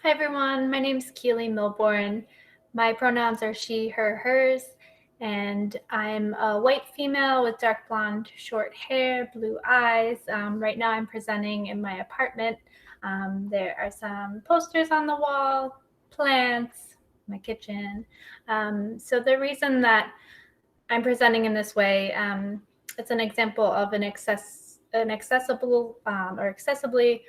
Hi everyone, my name is Keely Milbourne. My pronouns are she, her, hers, and I'm a white female with dark blonde, short hair, blue eyes. Right now I'm presenting in my apartment. There are some posters on the wall, plants, my kitchen. So the reason that I'm presenting in this way, it's an example of an accessible or accessibly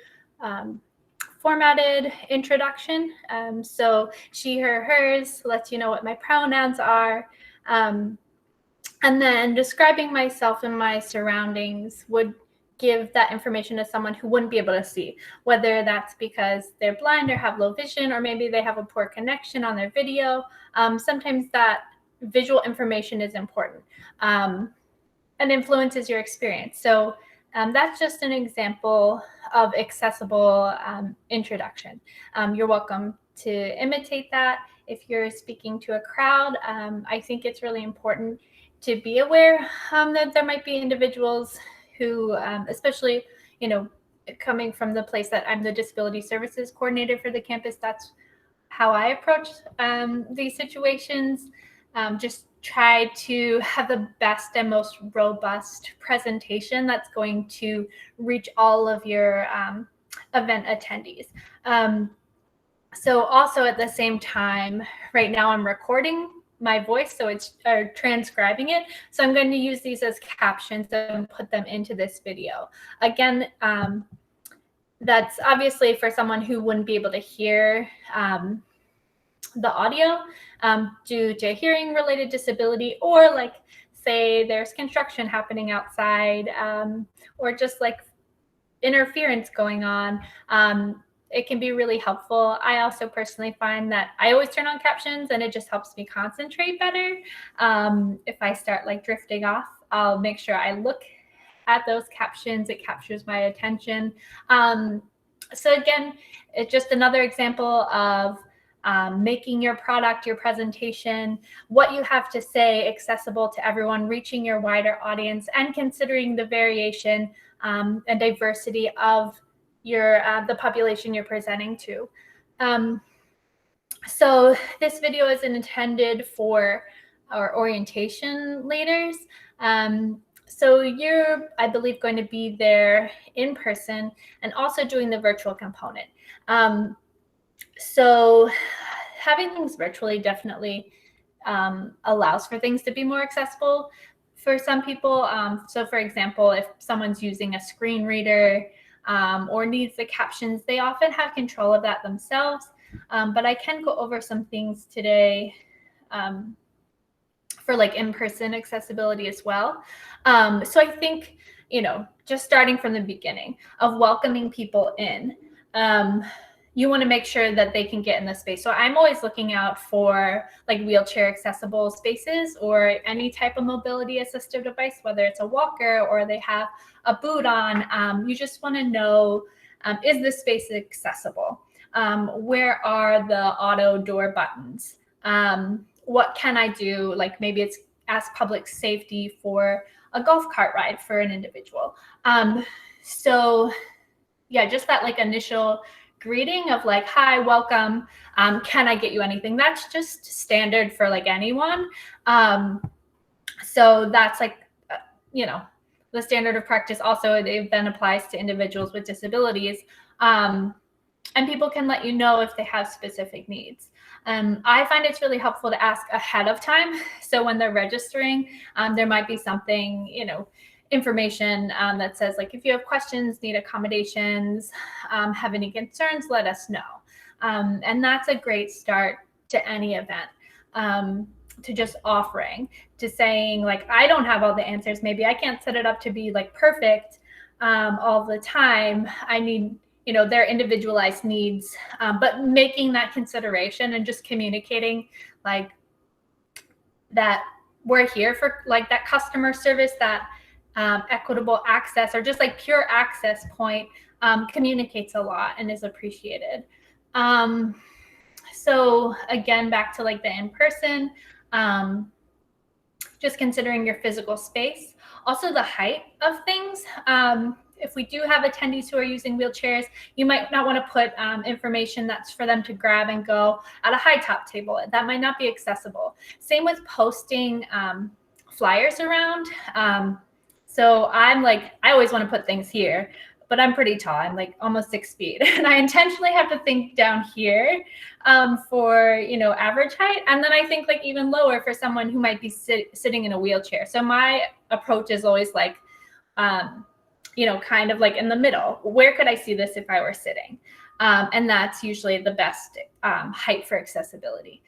formatted introduction. So she, her, hers lets you know what my pronouns are. And then describing myself and my surroundings would give that information to someone who wouldn't be able to see, whether that's because they're blind or have low vision, or maybe they have a poor connection on their video. Sometimes that visual information is important and influences your experience. So that's just an example of accessible introduction. You're welcome to imitate that. If you're speaking to a crowd, I think it's really important to be aware that there might be individuals who, especially, coming from the place that I'm the disability services coordinator for the campus, that's how I approach these situations. Just try to have the best and most robust presentation that's going to reach all of your event attendees. So also at the same time, right now I'm recording my voice, so it's transcribing it. So I'm going to use these as captions and put them into this video. Again, that's obviously for someone who wouldn't be able to hear the audio due to hearing related disability, or like say there's construction happening outside, or just like interference going on. It can be really helpful. I also personally find that I always turn on captions and it just helps me concentrate better. If I start like drifting off, I'll make sure I look at those captions. It captures my attention. So again, it's just another example of making your product, your presentation, what you have to say accessible to everyone, reaching your wider audience, and considering the variation and diversity of your the population you're presenting to. So this video is intended for our orientation leaders. So you're, I believe, going to be there in person and also doing the virtual component. So having things virtually definitely allows for things to be more accessible for some people. So for example, if someone's using a screen reader or needs the captions, they often have control of that themselves. But I can go over some things today for like in-person accessibility as well. So I think, just starting from the beginning of welcoming people in, you want to make sure that they can get in the space. So I'm always looking out for like wheelchair accessible spaces or any type of mobility assistive device, whether it's a walker or they have a boot on. You just want to know, is this space accessible? Where are the auto door buttons? What can I do? Like maybe it's as public safety for a golf cart ride for an individual. So yeah, just that like initial greeting of like, hi, welcome, can I get you anything? That's just standard for like anyone. So that's like, the standard of practice. Also, it then applies to individuals with disabilities. And people can let you know if they have specific needs. I find it's really helpful to ask ahead of time. So when they're registering, there might be something, information that says like, if you have questions, need accommodations, have any concerns, let us know. And that's a great start to any event, to just offering, to saying like, I don't have all the answers. Maybe I can't set it up to be like perfect all the time. I need, their individualized needs, but making that consideration and just communicating like that we're here for like that customer service, that equitable access, or just like pure access point, communicates a lot and is appreciated. So again, back to like the in-person, just considering your physical space, also the height of things. if we do have attendees who are using wheelchairs, you might not want to put information that's for them to grab and go at a high top table. That might not be accessible. Same with posting flyers around. So I'm like, I always want to put things here, but I'm pretty tall. I'm like almost 6 feet. And I intentionally have to think down here for, average height. And then I think like even lower for someone who might be sitting in a wheelchair. So my approach is always like, kind of like in the middle. Where could I see this if I were sitting? And that's usually the best height for accessibility.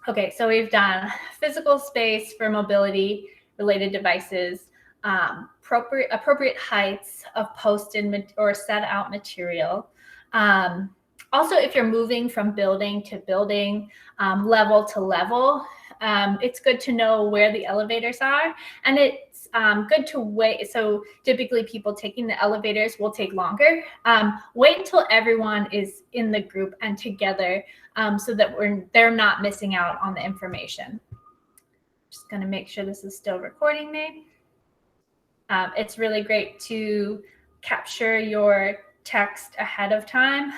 Okay, so we've done physical space for mobility related devices, appropriate heights of posted or set out material. Also, if you're moving from building to building, level to level, it's good to know where the elevators are, and it's good to wait. So typically people taking the elevators will take longer. Wait until everyone is in the group and together so that they're not missing out on the information. Just going to make sure this is still recording me. It's really great to capture your text ahead of time.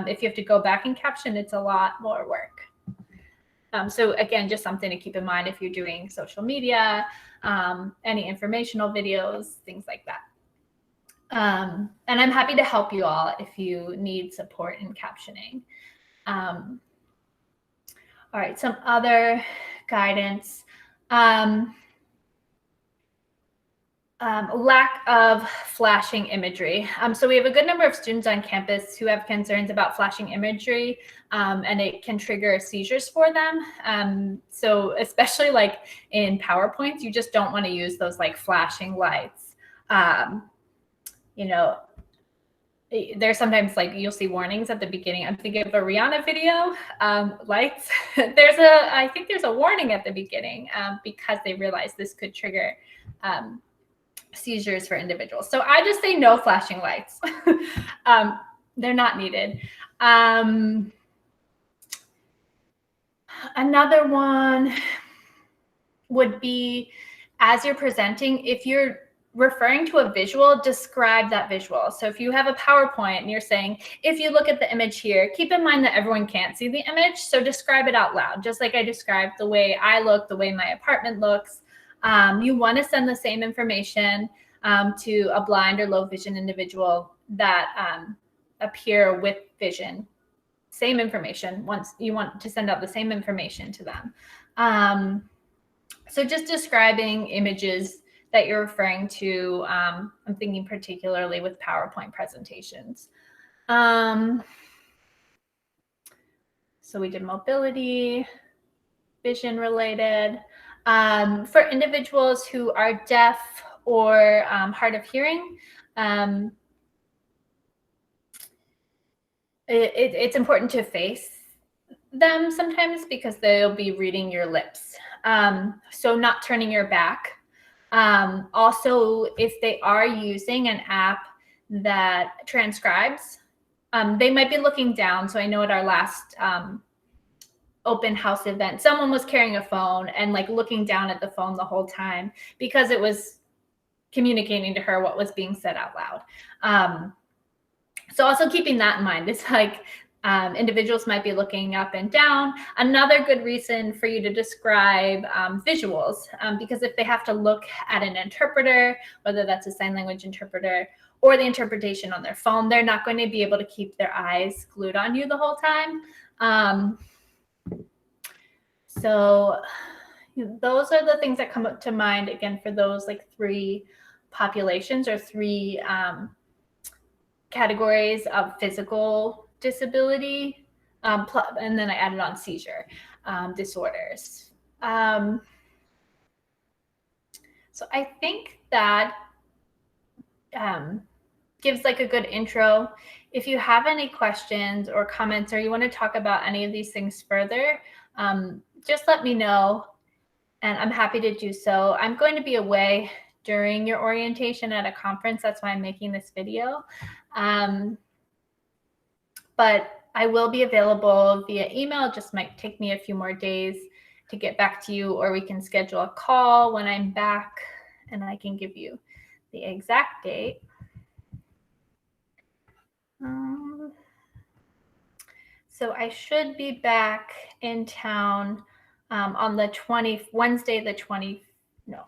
If you have to go back and caption, it's a lot more work. So again, just something to keep in mind if you're doing social media, any informational videos, things like that. And I'm happy to help you all if you need support in captioning. All right, some other guidance. Lack of flashing imagery. So we have a good number of students on campus who have concerns about flashing imagery, and it can trigger seizures for them. So especially like in PowerPoints, you just don't want to use those like flashing lights. There's sometimes like you'll see warnings at the beginning. I'm thinking of a Rihanna video, lights. I think there's a warning at the beginning because they realize this could trigger seizures for individuals. So I just say no flashing lights. They're not needed. Another one would be, as you're presenting, if you're referring to a visual, describe that visual. So if you have a PowerPoint and you're saying, if you look at the image here, keep in mind that everyone can't see the image. So describe it out loud, just like I described the way I look, the way my apartment looks. You want to send the same information to a blind or low vision individual that appear with vision. Same information. Once you want to send out the same information to them. So just describing images that you're referring to. I'm thinking particularly with PowerPoint presentations. So we did mobility, vision related. For individuals who are deaf or hard of hearing, it's important to face them sometimes because they'll be reading your lips. So not turning your back. Also, if they are using an app that transcribes, they might be looking down. So I know at our last open house event, someone was carrying a phone and like looking down at the phone the whole time because it was communicating to her what was being said out loud. So also keeping that in mind, it's like individuals might be looking up and down. Another good reason for you to describe visuals, because if they have to look at an interpreter, whether that's a sign language interpreter or the interpretation on their phone, they're not going to be able to keep their eyes glued on you the whole time. So those are the things that come up to mind, again, for those like 3 populations or 3 categories of physical disability, and then I added on seizure disorders. So I think that gives like a good intro. If you have any questions or comments, or you want to talk about any of these things further, just let me know, and I'm happy to do so. I'm going to be away during your orientation at a conference. That's why I'm making this video. But I will be available via email. It just might take me a few more days to get back to you, or we can schedule a call when I'm back and I can give you the exact date. So I should be back in town on the Wednesday, the 20, no,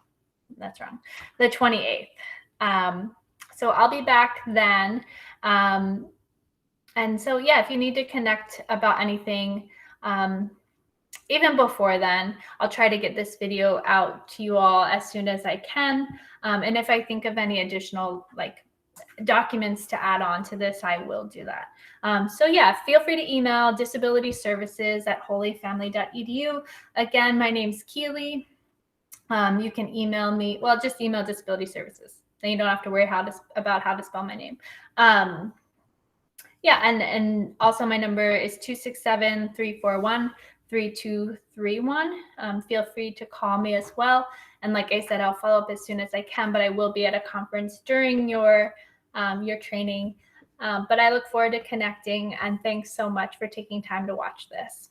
that's wrong, the 28th. So I'll be back then. And so, yeah, if you need to connect about anything, even before then, I'll try to get this video out to you all as soon as I can. And if I think of any additional documents to add on to this, I will do that. So yeah, feel free to email disabilityservices@holyfamily.edu. Again, my name's Keely. You can email me, well, just email Disability Services. Then you don't have to worry about how to spell my name. Yeah, and also my number is 267-341-3231. Feel free to call me as well. And like I said, I'll follow up as soon as I can, but I will be at a conference during your training. But I look forward to connecting, and thanks so much for taking time to watch this.